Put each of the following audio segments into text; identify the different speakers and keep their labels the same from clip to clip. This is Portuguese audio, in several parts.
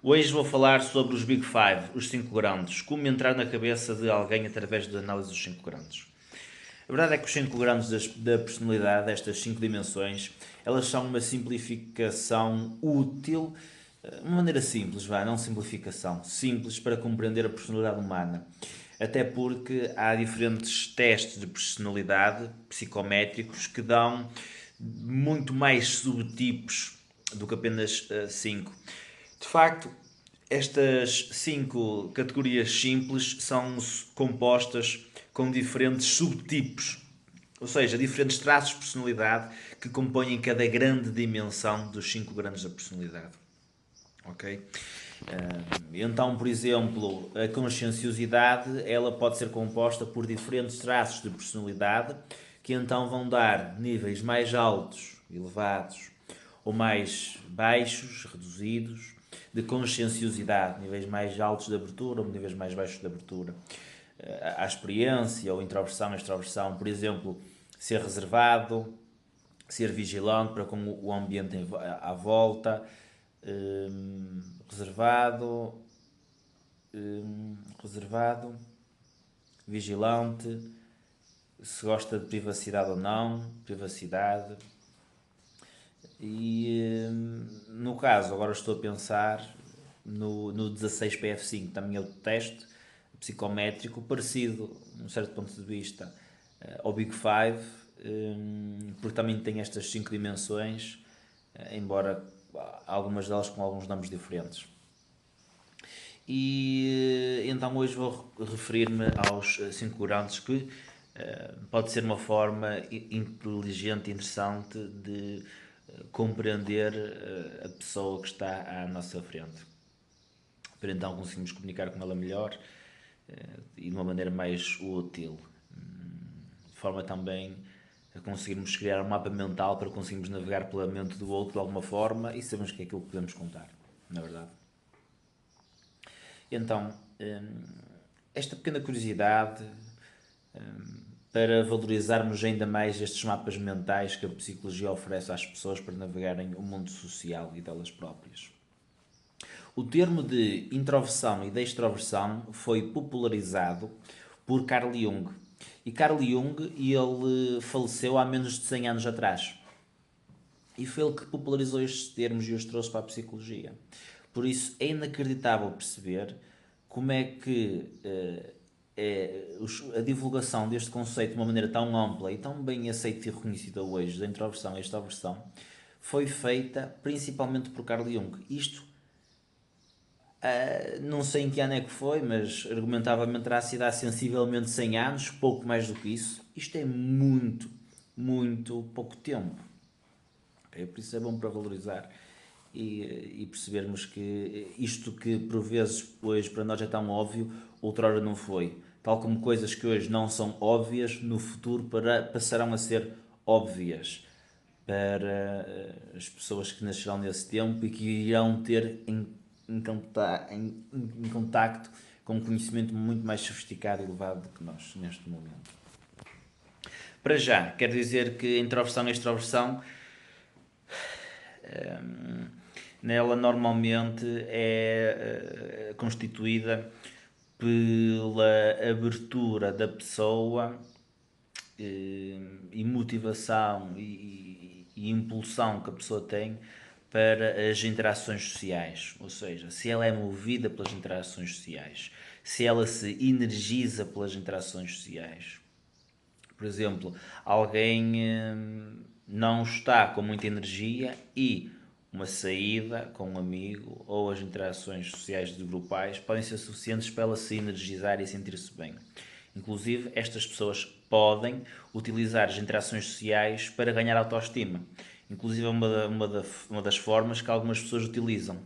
Speaker 1: Hoje vou falar sobre os Big Five, os 5 grandes, como entrar na cabeça de alguém através da análise dos 5 grandes. A verdade é que os 5 grandes da personalidade, estas 5 dimensões, elas são uma simplificação útil, uma maneira simples, não simplificação, simples para compreender a personalidade humana. Até porque há diferentes testes de personalidade psicométricos que dão muito mais subtipos do que apenas 5. De facto, estas 5 categorias simples são compostas com diferentes subtipos, ou seja, diferentes traços de personalidade que compõem cada grande dimensão dos 5 grandes da personalidade. Ok? Então, por exemplo, a conscienciosidade ela pode ser composta por diferentes traços de personalidade que então vão dar níveis mais altos, elevados, ou mais baixos, reduzidos, de conscienciosidade, níveis mais altos de abertura ou níveis mais baixos de abertura. À experiência ou introversão, extroversão, por exemplo, ser reservado, ser vigilante para com o ambiente à volta, reservado, reservado, vigilante, se gosta de privacidade ou não, privacidade. E no caso, agora estou a pensar no 16PF5, também é outro teste psicométrico, parecido, num certo ponto de vista, ao Big Five, porque também tem estas 5 dimensões, embora algumas delas com alguns nomes diferentes. E então hoje vou referir-me aos 5 grandes que pode ser uma forma inteligente e interessante de compreender a pessoa que está à nossa frente. Para então conseguirmos comunicar com ela melhor e de uma maneira mais útil. De forma também a conseguirmos criar um mapa mental para conseguirmos navegar pela mente do outro de alguma forma e sabermos que é aquilo que podemos contar, na verdade. Então, esta pequena curiosidade para valorizarmos ainda mais estes mapas mentais que a psicologia oferece às pessoas para navegarem o mundo social e delas próprias. O termo de introversão e de extroversão foi popularizado por Carl Jung. E Carl Jung, ele faleceu há menos de 100 anos atrás. E foi ele que popularizou estes termos e os trouxe para a psicologia. Por isso é inacreditável perceber como é que a divulgação deste conceito de uma maneira tão ampla e tão bem aceita e reconhecida hoje, da introversão e extroversão, foi feita principalmente por Carl Jung. Isto, não sei em que ano é que foi, mas argumentavelmente terá sido há sensivelmente 100 anos, pouco mais do que isso. Isto é muito, muito pouco tempo. Okay? Por isso é bom para valorizar e percebermos que isto que por vezes hoje para nós é tão óbvio, outrora não foi. Tal como coisas que hoje não são óbvias, no futuro passarão a ser óbvias para as pessoas que nascerão nesse tempo e que irão ter em contacto com um conhecimento muito mais sofisticado e elevado do que nós neste momento. Para já, quer dizer que introversão e extroversão nela normalmente é constituída pela abertura da pessoa e motivação e impulsão que a pessoa tem para as interações sociais, ou seja, se ela é movida pelas interações sociais, se ela se energiza pelas interações sociais. Por exemplo, alguém não está com muita energia e uma saída com um amigo ou as interações sociais de grupais podem ser suficientes para ela se energizar e sentir-se bem. Inclusive, estas pessoas podem utilizar as interações sociais para ganhar autoestima. Inclusive, é uma das formas que algumas pessoas utilizam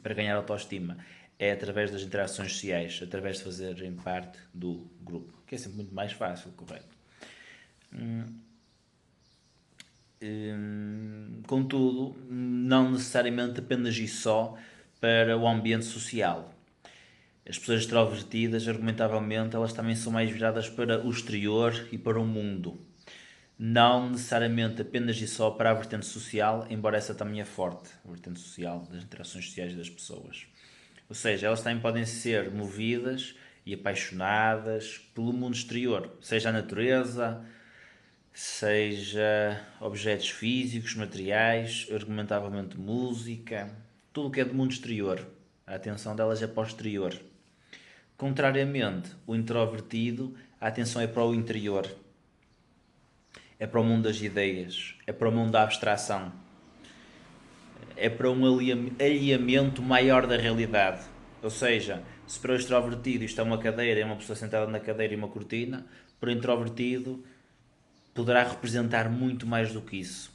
Speaker 1: para ganhar autoestima é através das interações sociais, através de fazerem parte do grupo, que é sempre muito mais fácil, correto? Contudo, não necessariamente apenas e só para o ambiente social. As pessoas extrovertidas, argumentavelmente, elas também são mais viradas para o exterior e para o mundo. não necessariamente apenas e só para a vertente social, embora essa também é forte, a vertente social, das interações sociais das pessoas. Ou seja, elas também podem ser movidas e apaixonadas pelo mundo exterior, seja a natureza, seja objetos físicos, materiais, argumentavelmente música, tudo o que é do mundo exterior. A atenção delas é para o exterior. Contrariamente, o introvertido, a atenção é para o interior. É para o mundo das ideias, é para o mundo da abstração, é para um alinhamento maior da realidade. Ou seja, se para o extrovertido isto é uma cadeira, é uma pessoa sentada na cadeira e uma cortina, para o introvertido poderá representar muito mais do que isso.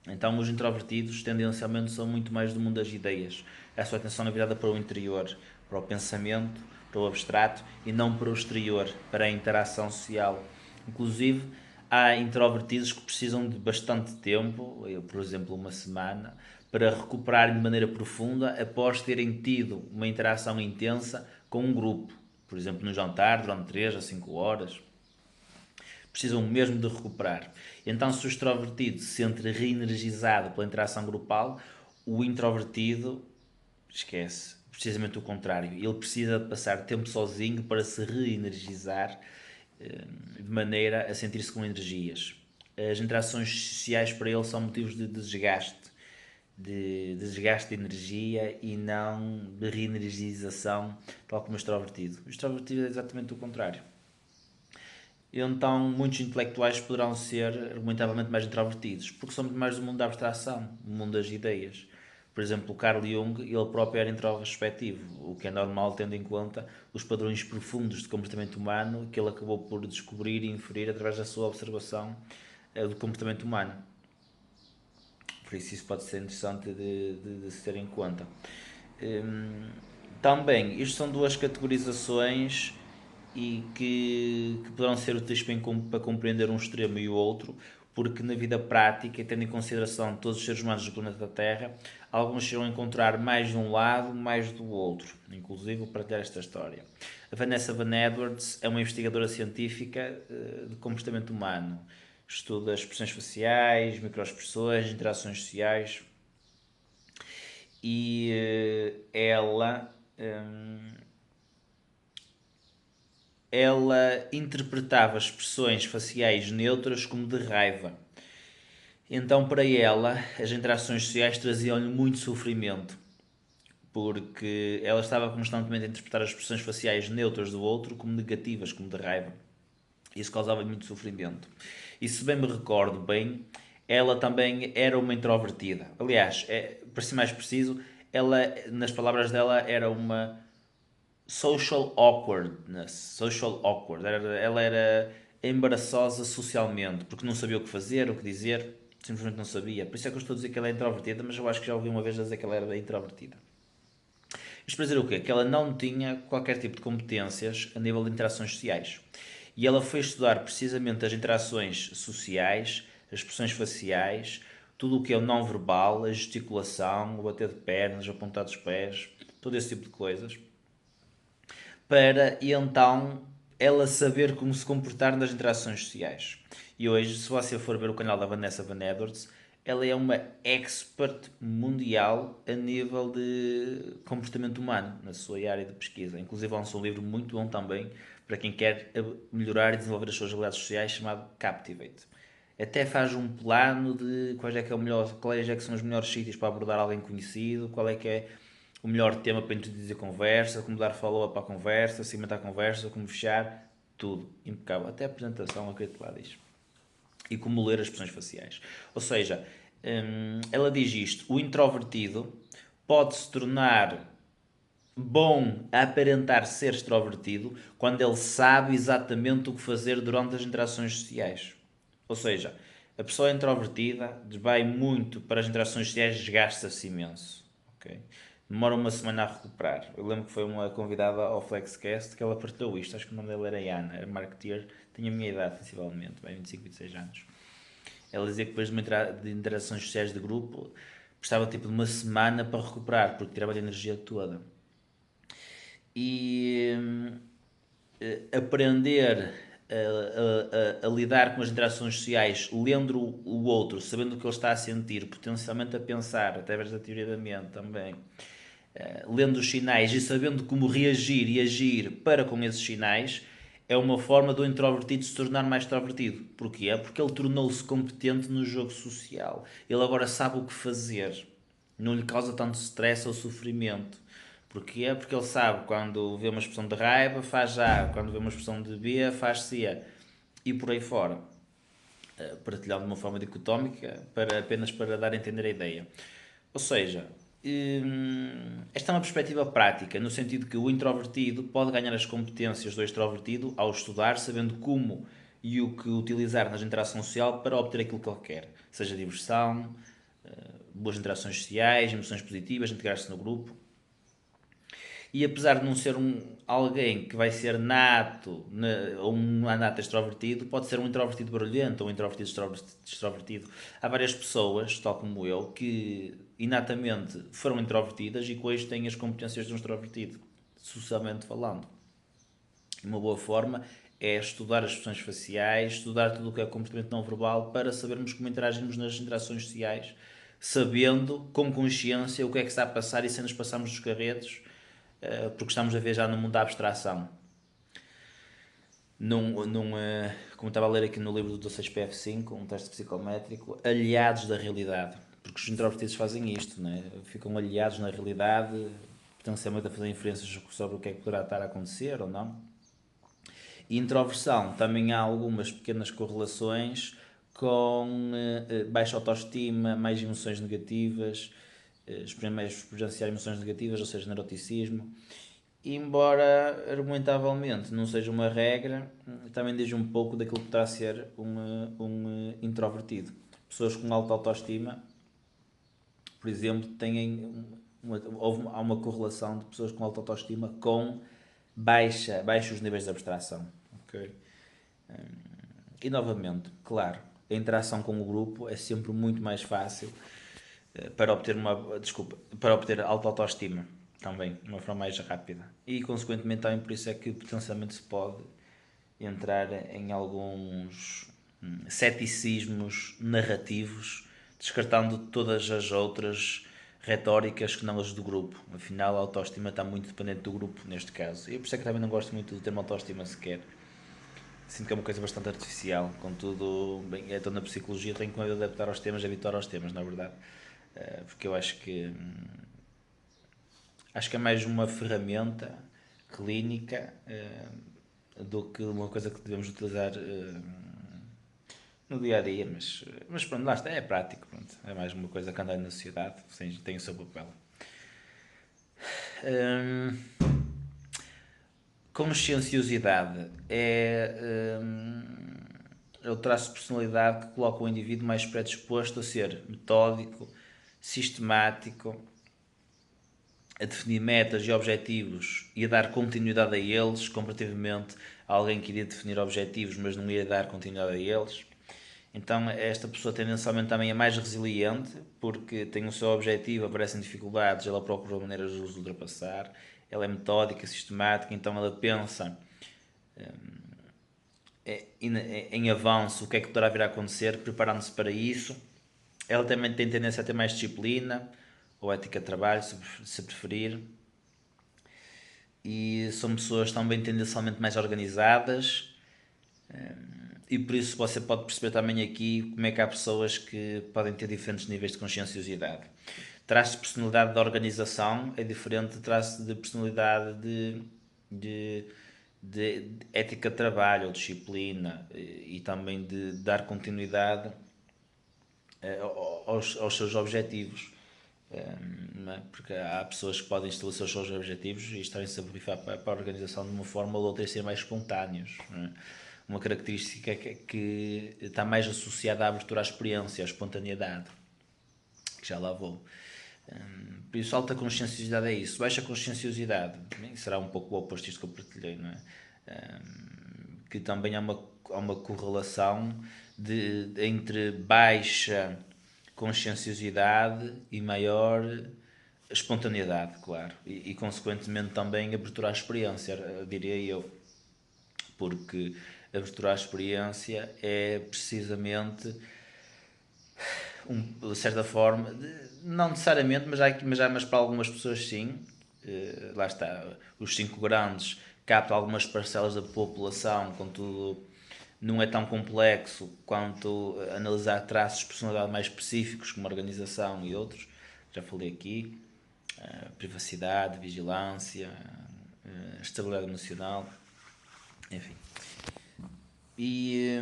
Speaker 1: Então, os introvertidos tendencialmente são muito mais do mundo das ideias. A sua atenção é virada para o interior, para o pensamento, para o abstrato e não para o exterior, para a interação social. Inclusive, há introvertidos que precisam de bastante tempo, por exemplo, uma semana, para recuperar de maneira profunda após terem tido uma interação intensa com um grupo. Por exemplo, no jantar, durante 3 a 5 horas precisam mesmo de recuperar. Então, se o extrovertido se sente reenergizado pela interação grupal, o introvertido esquece. Precisamente o contrário. Ele precisa de passar tempo sozinho para se reenergizar de maneira a sentir-se com energias. As interações sociais para ele são motivos de desgaste de energia e não de reenergização, tal como o extrovertido. O extrovertido é exatamente o contrário. Então, muitos intelectuais poderão ser argumentavelmente mais introvertidos, porque são muito mais do mundo da abstração, do mundo das ideias. Por exemplo, o Carl Jung, ele próprio era introspectivo, o que é normal tendo em conta os padrões profundos de comportamento humano que ele acabou por descobrir e inferir através da sua observação do comportamento humano. Por isso pode ser interessante de se ter em conta. Também, isto são duas categorizações e que poderão ser úteis para compreender um extremo e o outro, porque na vida prática, tendo em consideração todos os seres humanos do planeta Terra, alguns irão encontrar mais de um lado, mais do outro. Inclusive, vou partilhar esta história. A Vanessa Van Edwards é uma investigadora científica de comportamento humano. Estuda expressões faciais, microexpressões, interações sociais e ela interpretava expressões faciais neutras como de raiva. Então, para ela, as interações sociais traziam-lhe muito sofrimento, porque ela estava constantemente a interpretar as expressões faciais neutras do outro como negativas, como de raiva. Isso causava-lhe muito sofrimento. E se bem me recordo bem, ela também era uma introvertida. Aliás, para ser mais preciso, ela, nas palavras dela, era uma social awkwardness. Social awkward. Ela era embaraçosa socialmente, porque não sabia o que fazer, o que dizer, simplesmente não sabia. Por isso é que eu estou a dizer que ela é introvertida, mas eu acho que já ouvi uma vez dizer que ela era introvertida. Isto para dizer o quê? Que ela não tinha qualquer tipo de competências a nível de interações sociais. E ela foi estudar precisamente as interações sociais, as expressões faciais, tudo o que é o não verbal, a gesticulação, o bater de pernas, o apontar dos pés, todo esse tipo de coisas, para e então ela saber como se comportar nas interações sociais. E hoje, se você for ver o canal da Vanessa Van Edwards, ela é uma expert mundial a nível de comportamento humano, na sua área de pesquisa. Inclusive lançou um livro muito bom também para quem quer melhorar e desenvolver as suas habilidades sociais, chamado Captivate. Até faz um plano de quais é que são os melhores sítios para abordar alguém conhecido, qual é que é o melhor tema para introduzir a conversa, como dar follow-up à conversa, segmentar a conversa, como fechar, tudo impecável. Até a apresentação, acredito que lá diz. E como ler as expressões faciais. Ou seja, ela diz isto: o introvertido pode se tornar bom a aparentar ser extrovertido quando ele sabe exatamente o que fazer durante as interações sociais. Ou seja, a pessoa introvertida vai muito para as interações sociais, desgasta-se imenso. Okay? Demora uma semana a recuperar. Eu lembro que foi uma convidada ao Flexcast que ela partilhou isto. Acho que o nome dela era Ana, era marketeer, tinha a minha idade, sensivelmente, bem 25, 26 anos. Ela dizia que depois de interações sociais de grupo precisava tipo de uma semana para recuperar, porque tirava a energia toda. E aprender a lidar com as interações sociais, lendo o outro, sabendo o que ele está a sentir, potencialmente a pensar, através da teoria da mente também, lendo os sinais e sabendo como reagir e agir para com esses sinais, é uma forma do introvertido se tornar mais extrovertido. Porquê? Porque ele tornou-se competente no jogo social. Ele agora sabe o que fazer. Não lhe causa tanto stress ou sofrimento. Porquê? Porque ele sabe quando vê uma expressão de raiva, faz A, quando vê uma expressão de B, faz C. E por aí fora. Partilhado de uma forma dicotómica, apenas para dar a entender a ideia. Ou seja, esta é uma perspectiva prática, no sentido que o introvertido pode ganhar as competências do extrovertido ao estudar, sabendo como e o que utilizar na interação social para obter aquilo que ele quer. Seja diversão, boas interações sociais, emoções positivas, integrar-se no grupo. E apesar de não ser alguém que vai ser nato ou um nato extrovertido, pode ser um introvertido barulhento ou um introvertido extrovertido. Há várias pessoas, tal como eu, que inatamente foram introvertidas e que hoje têm as competências de um extrovertido, socialmente falando. Uma boa forma é estudar as expressões faciais, estudar tudo o que é comportamento não verbal para sabermos como interagimos nas interações sociais, sabendo com consciência o que é que está a passar e sem nos passarmos dos carretos, porque estamos a ver já no mundo da abstração. Como estava a ler aqui no livro do 16PF5, um teste psicométrico, aliados da realidade. Porque os introvertidos fazem isto, né? Ficam aliados na realidade, potencialmente a fazer inferências sobre o que é que poderá estar a acontecer ou não. E introversão, também há algumas pequenas correlações com baixa autoestima, mais emoções negativas, experienciar emoções negativas, ou seja, neuroticismo. Embora argumentavelmente não seja uma regra, também diz um pouco daquilo que está a ser um introvertido. Pessoas com alta autoestima, por exemplo, há uma correlação de pessoas com alta autoestima com baixos níveis de abstração. Okay? E novamente, claro, a interação com o grupo é sempre muito mais fácil para obter alta autoestima também, de uma forma mais rápida. E consequentemente também por isso é que potencialmente se pode entrar em alguns ceticismos narrativos, descartando todas as outras retóricas que não as do grupo. Afinal, a autoestima está muito dependente do grupo, neste caso. E por isso é que também não gosto muito do termo autoestima sequer. Sinto que é uma coisa bastante artificial. Contudo, bem, estou na psicologia, tenho que me adaptar aos temas, habituar aos temas, na verdade. Porque eu acho que é mais uma ferramenta clínica do que uma coisa que devemos utilizar no dia a dia, mas pronto, lá está, é prático, pronto. É mais uma coisa que anda na sociedade, tem o seu papel. Conscienciosidade é o traço de personalidade que coloca o indivíduo mais predisposto a ser metódico, sistemático, a definir metas e objetivos e a dar continuidade a eles, comparativamente a alguém que iria definir objetivos, mas não ia dar continuidade a eles. Então, esta pessoa tendencialmente também é mais resiliente, porque tem o seu objetivo, aparecem dificuldades, ela procura maneiras de os ultrapassar, ela é metódica, sistemática, então ela pensa em avanço, o que é que poderá vir a acontecer, preparando-se para isso. Ela também tem tendência a ter mais disciplina, ou ética de trabalho, se preferir. E são pessoas também tendencialmente mais organizadas, e por isso você pode perceber também aqui como é que há pessoas que podem ter diferentes níveis de conscienciosidade. Traço de personalidade de organização é diferente de traço de personalidade de ética de trabalho ou disciplina, e também de dar continuidade aos seus objetivos. Não é? Porque há pessoas que podem estabelecer os seus objetivos e estarem-se a borrifar para a organização de uma forma ou de outra e ser mais espontâneos. Não é? Uma característica que está mais associada à abertura à experiência, à espontaneidade, que já lá vou. Por isso, alta conscienciosidade é isso. Baixa conscienciosidade será um pouco o oposto disto que eu partilhei, não é? Que também há uma correlação entre baixa conscienciosidade e maior espontaneidade, claro. Consequentemente também abertura à experiência, diria eu. Porque abertura à experiência é precisamente, de certa forma, não necessariamente, mas para algumas pessoas sim. Lá está, os 5 grandes captam algumas parcelas da população, contudo não é tão complexo quanto analisar traços de personalidade mais específicos, como organização e outros. Já falei aqui, privacidade, vigilância, estabilidade emocional, enfim. E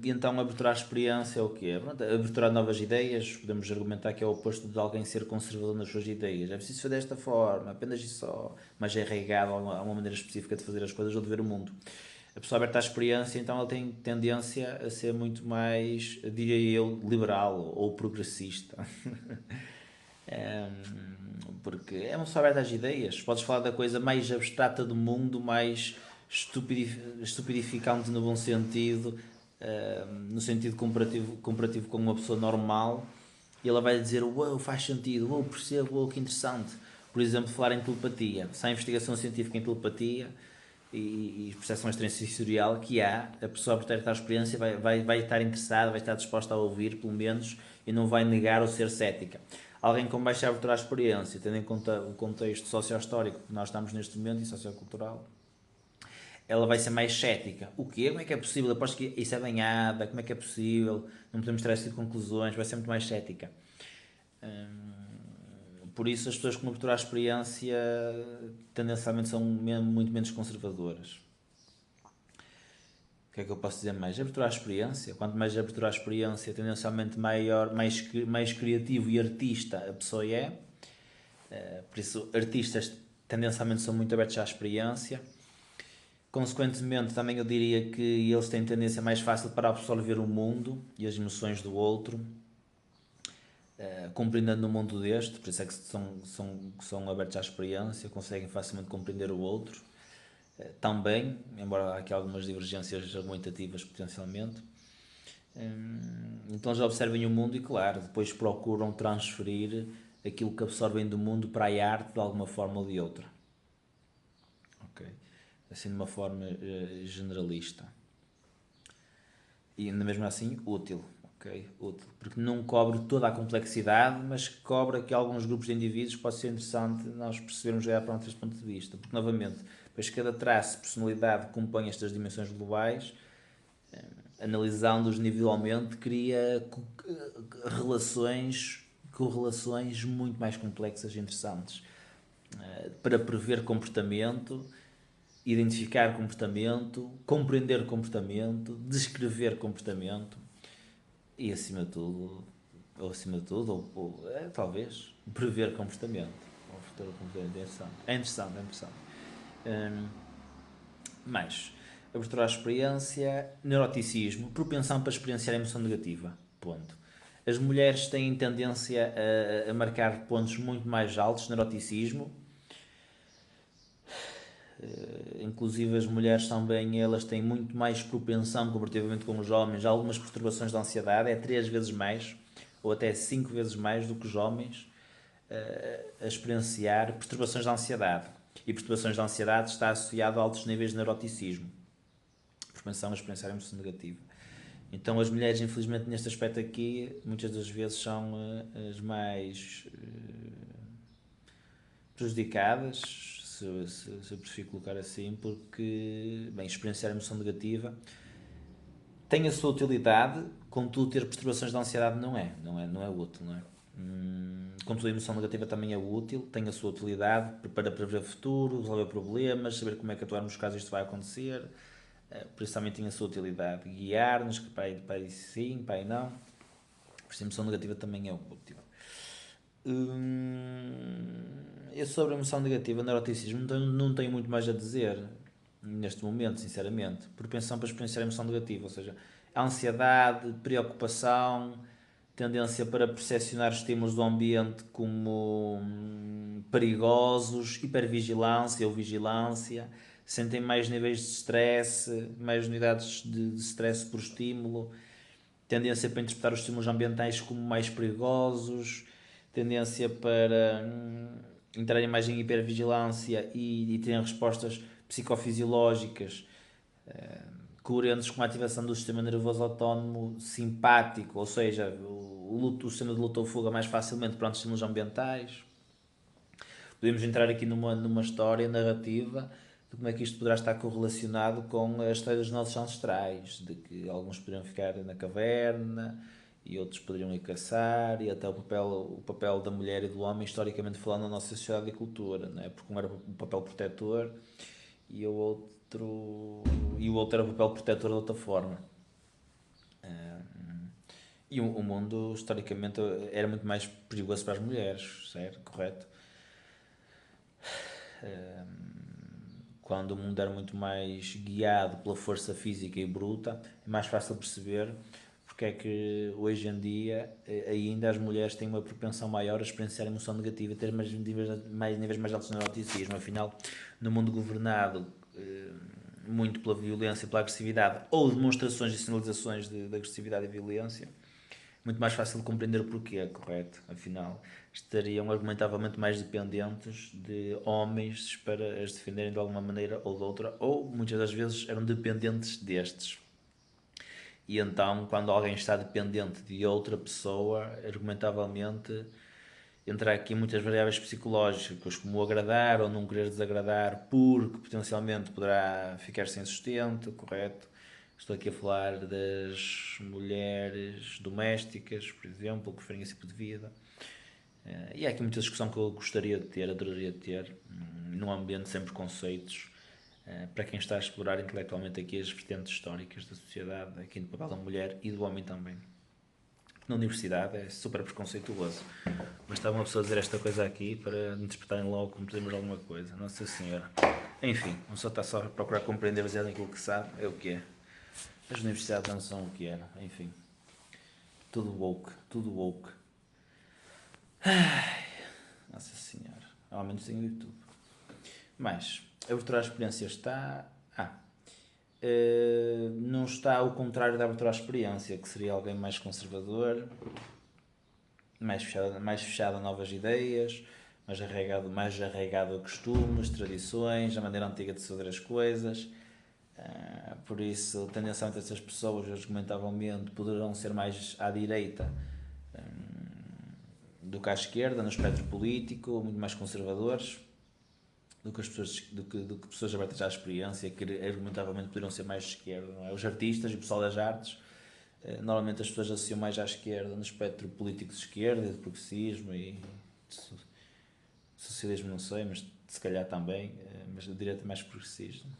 Speaker 1: então a abertura à experiência é o quê? Pronto, a abertura a novas ideias, podemos argumentar que é o oposto de alguém ser conservador nas suas ideias. É preciso fazer desta forma, apenas e só, mas é arraigado a uma maneira específica de fazer as coisas ou de ver o mundo. A pessoa aberta à experiência, então ela tem tendência a ser muito mais, diria eu, liberal ou progressista. Porque é uma pessoa aberta às ideias. Podes falar da coisa mais abstrata do mundo, mais estupidificante no bom sentido, no sentido comparativo com uma pessoa normal, e ela vai dizer: uau, faz sentido, uau, percebo, uau, que interessante. Por exemplo, falar em telepatia. Se há investigação científica em telepatia e percepção extrasensorial que há, a pessoa, por ter a experiência, vai estar interessada, vai estar disposta a ouvir, pelo menos, e não vai negar ou ser cética. Alguém com baixa abertura à experiência, tendo em conta o contexto socio-histórico que nós estamos neste momento e sociocultural, ela vai ser mais cética. O quê? Como é que é possível? Aposto que isso é banhada, como é que é possível? Não podemos tirar esse tipo de conclusões, vai ser muito mais cética. Por isso as pessoas com abertura à experiência tendencialmente são muito menos conservadoras. O que é que eu posso dizer mais? Abertura à experiência. Quanto mais abertura à experiência, tendencialmente mais criativo e artista a pessoa é. Por isso, artistas tendencialmente são muito abertos à experiência. Consequentemente, também eu diria que eles têm tendência mais fácil para absorver o mundo e as emoções do outro, compreendendo o mundo deste, por isso é que são abertos à experiência, conseguem facilmente compreender o outro, também, embora há aqui algumas divergências argumentativas potencialmente. Então já observem o mundo e, claro, depois procuram transferir aquilo que absorvem do mundo para a arte de alguma forma ou de outra. Ok? Assim, de uma forma generalista. E ainda mesmo assim, útil. Ok? Útil. Porque não cobre toda a complexidade, mas cobre aqui alguns grupos de indivíduos que pode ser interessante nós percebermos já para este ponto de vista. Porque, novamente, depois cada traço de personalidade que compõe estas dimensões globais, analisando-os individualmente, cria correlações muito mais complexas e interessantes. Para prever comportamento, identificar comportamento, compreender comportamento, descrever comportamento e, acima de tudo, talvez, prever comportamento. É interessante. É interessante. Mais, abertura à experiência, neuroticismo, propensão para experienciar emoção negativa. Ponto. As mulheres têm tendência a marcar pontos muito mais altos, neuroticismo. Inclusive as mulheres também, elas têm muito mais propensão comparativamente com os homens, algumas perturbações de ansiedade, é 3 vezes mais, ou até 5 vezes mais do que os homens a experienciar perturbações de ansiedade. E perturbações de ansiedade está associado a altos níveis de neuroticismo, propensão a experienciar emoção negativa. Então as mulheres, infelizmente, neste aspecto aqui, muitas das vezes são as mais prejudicadas, se eu prefiro colocar assim, porque, bem, experienciar emoção negativa tem a sua utilidade, contudo ter perturbações de ansiedade não é útil, não é? Contudo a emoção negativa também é útil, tem a sua utilidade para prever o futuro, resolver problemas, saber como é que atuar nos casos isto vai acontecer, por isso também tem a sua utilidade, guiar-nos, que para aí sim, para aí não, por isso a emoção negativa também é útil. Eu sobre a emoção negativa, neuroticismo, não tenho muito mais a dizer neste momento, sinceramente. Propensão para experienciar a emoção negativa, ou seja, ansiedade, preocupação, tendência para percepcionar estímulos do ambiente como perigosos, hipervigilância ou vigilância, sentem mais níveis de stress, mais unidades de stress por estímulo, tendência para interpretar os estímulos ambientais como mais perigosos, tendência para entrarem mais em hipervigilância e terem respostas psicofisiológicas coerentes com a ativação do sistema nervoso autónomo simpático, ou seja, o sistema de luta ou fuga mais facilmente perante estímulos ambientais. Podemos entrar aqui numa história narrativa de como é que isto poderá estar correlacionado com a história dos nossos ancestrais, de que alguns poderiam ficar na caverna e outros poderiam ir caçar, e até o papel da mulher e do homem, historicamente falando, na nossa sociedade e cultura, não é? Porque um era o papel protetor e o outro era o papel protetor de outra forma. E o mundo, historicamente, era muito mais perigoso para as mulheres, certo? Correto? Quando o mundo era muito mais guiado pela força física e bruta, é mais fácil perceber porque é que hoje em dia ainda as mulheres têm uma propensão maior a experienciar emoção negativa e ter níveis mais altos de neuroticismo. Afinal, no mundo governado muito pela violência, pela agressividade ou demonstrações e sinalizações de agressividade e violência, muito mais fácil de compreender o porquê, correto? Afinal, estariam argumentavelmente mais dependentes de homens para as defenderem de alguma maneira ou de outra, ou muitas das vezes eram dependentes destes. E então, quando alguém está dependente de outra pessoa, argumentavelmente, entra aqui muitas variáveis psicológicas, como o agradar ou não querer desagradar, porque potencialmente poderá ficar sem sustento, correto? Estou aqui a falar das mulheres domésticas, por exemplo, que preferem esse tipo de vida. E há aqui muita discussão que eu gostaria de ter, adoraria de ter, num ambiente sem preconceitos, para quem está a explorar intelectualmente aqui as vertentes históricas da sociedade, aqui no papel da mulher e do homem também. Na universidade é super preconceituoso. Mas estava uma pessoa a dizer esta coisa aqui para me despertarem logo como podemos alguma coisa. Nossa Senhora. Enfim, uma pessoa está só a procurar compreender baseado naquilo que sabe, é o que é. As universidades não são o que eram, enfim. Tudo woke, tudo woke. Ai, Nossa Senhora. Ao menos tem o YouTube. Mas, a abertura à experiência está... não está ao contrário da abertura à experiência, que seria alguém mais conservador, mais fechado a novas ideias, mais arraigado a costumes, tradições, a maneira antiga de fazer as coisas. Por isso, tendencialmente essas pessoas, argumentavelmente, poderão ser mais à direita do que à esquerda, no espectro político, muito mais conservadores do que pessoas abertas à experiência, que argumentavelmente poderiam ser mais de esquerda. Não é? Os artistas e o pessoal das artes, normalmente as pessoas associam mais à esquerda, no espectro político de esquerda, de progressismo e de socialismo, não sei, mas se calhar também, mas a direita é mais progressismo.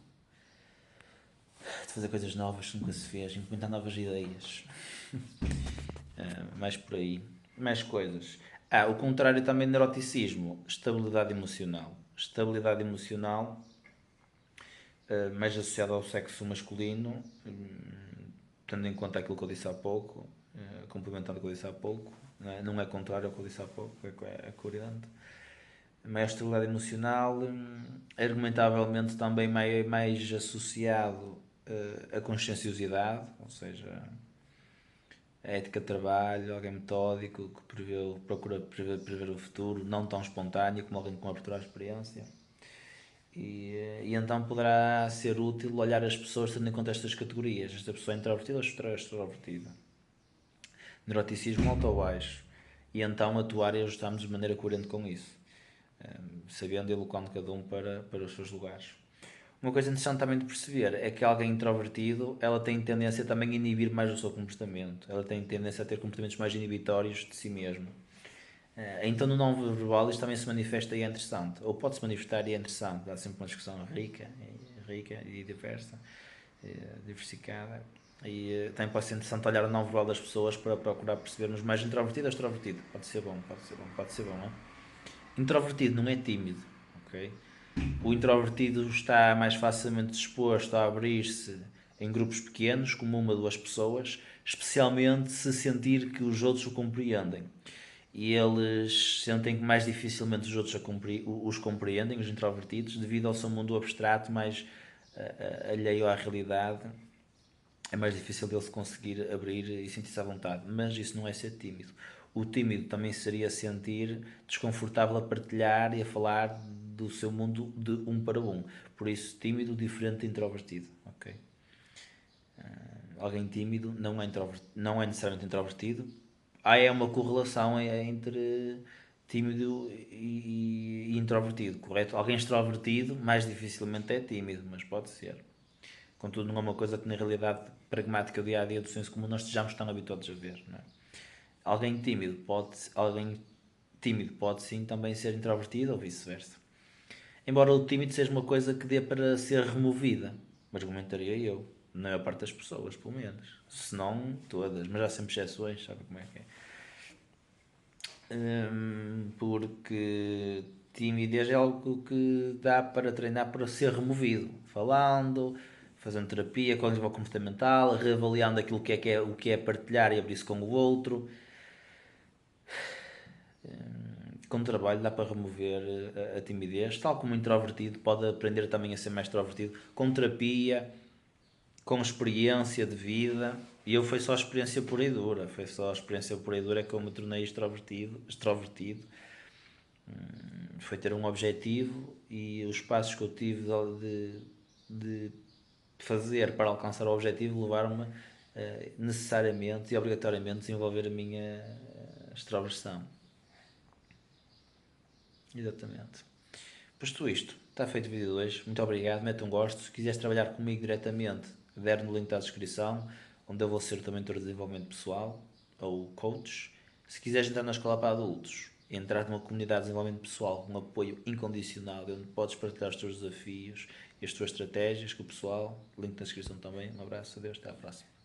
Speaker 1: De fazer coisas novas que nunca se fez, implementar novas ideias. Mais por aí. Mais coisas. O contrário também de neuroticismo, estabilidade emocional. Estabilidade emocional, mais associada ao sexo masculino, tendo em conta aquilo que eu disse há pouco, complementando o que eu disse há pouco, não é contrário ao que eu disse há pouco, é coerente. Maior estabilidade emocional, argumentavelmente também mais associado a conscienciosidade, ou seja, a ética de trabalho, alguém metódico que procura prever o futuro, não tão espontâneo como alguém com abertura à experiência. E então poderá ser útil olhar as pessoas tendo em conta estas categorias. Esta pessoa é introvertida ou extrovertida? Neuroticismo alto ou baixo? E então atuar e ajustarmos de maneira coerente com isso, sabendo e alocando cada um para os seus lugares. Uma coisa interessante também de perceber é que alguém introvertido, ela tem tendência também a inibir mais o seu comportamento. Ela tem tendência a ter comportamentos mais inibitórios de si mesmo. Então no não verbal isto também se manifesta e é interessante. Ou pode se manifestar e é interessante. Há sempre uma discussão rica e diversa, diversificada. E também pode ser interessante olhar o não verbal das pessoas para procurar percebermos mais introvertido ou extrovertido. Pode ser bom, não é? Introvertido não é tímido, ok? O introvertido está mais facilmente disposto a abrir-se em grupos pequenos, como uma ou duas pessoas, especialmente se sentir que os outros o compreendem. E eles sentem que mais dificilmente os outros os compreendem, os introvertidos, devido ao seu mundo abstrato mais alheio à realidade. É mais difícil dele se conseguir abrir e sentir-se à vontade. Mas isso não é ser tímido. O tímido também seria sentir desconfortável a partilhar e a falar do seu mundo de um para um. Por isso, tímido, diferente de introvertido. Okay? alguém tímido não é necessariamente introvertido. Há uma correlação entre tímido e introvertido, correto? Alguém extrovertido mais dificilmente é tímido, mas pode ser. Contudo, não é uma coisa que na realidade pragmática do dia a dia do senso comum nós estejamos tão habituados a ver. Não é? Alguém tímido pode sim também ser introvertido ou vice-versa. Embora o tímido seja uma coisa que dê para ser removida, mas argumentaria eu, na maior parte das pessoas, pelo menos. Se não, todas, mas há sempre exceções, sabe como é que é? Porque timidez é algo que dá para treinar para ser removido, falando, fazendo terapia, cognitiva comportamental, reavaliando aquilo o que é partilhar e abrir-se com o outro. Com trabalho dá para remover a timidez, tal como o introvertido pode aprender também a ser mais extrovertido, com terapia, com experiência de vida. E eu foi só a experiência pura e dura, foi só a experiência pura e dura que eu me tornei extrovertido. Foi ter um objetivo e os passos que eu tive de fazer para alcançar o objetivo levaram-me necessariamente e obrigatoriamente a desenvolver a minha extroversão. Exatamente. Posto isto, está feito o vídeo de hoje. Muito obrigado, mete um gosto. Se quiseres trabalhar comigo diretamente, der no link da descrição, onde eu vou ser também mentor de desenvolvimento pessoal ou coach. Se quiseres entrar na escola para adultos, entrar numa comunidade de desenvolvimento pessoal com apoio incondicional, onde podes partilhar os teus desafios e as tuas estratégias com o pessoal, link na descrição também. Um abraço, adeus, até à próxima.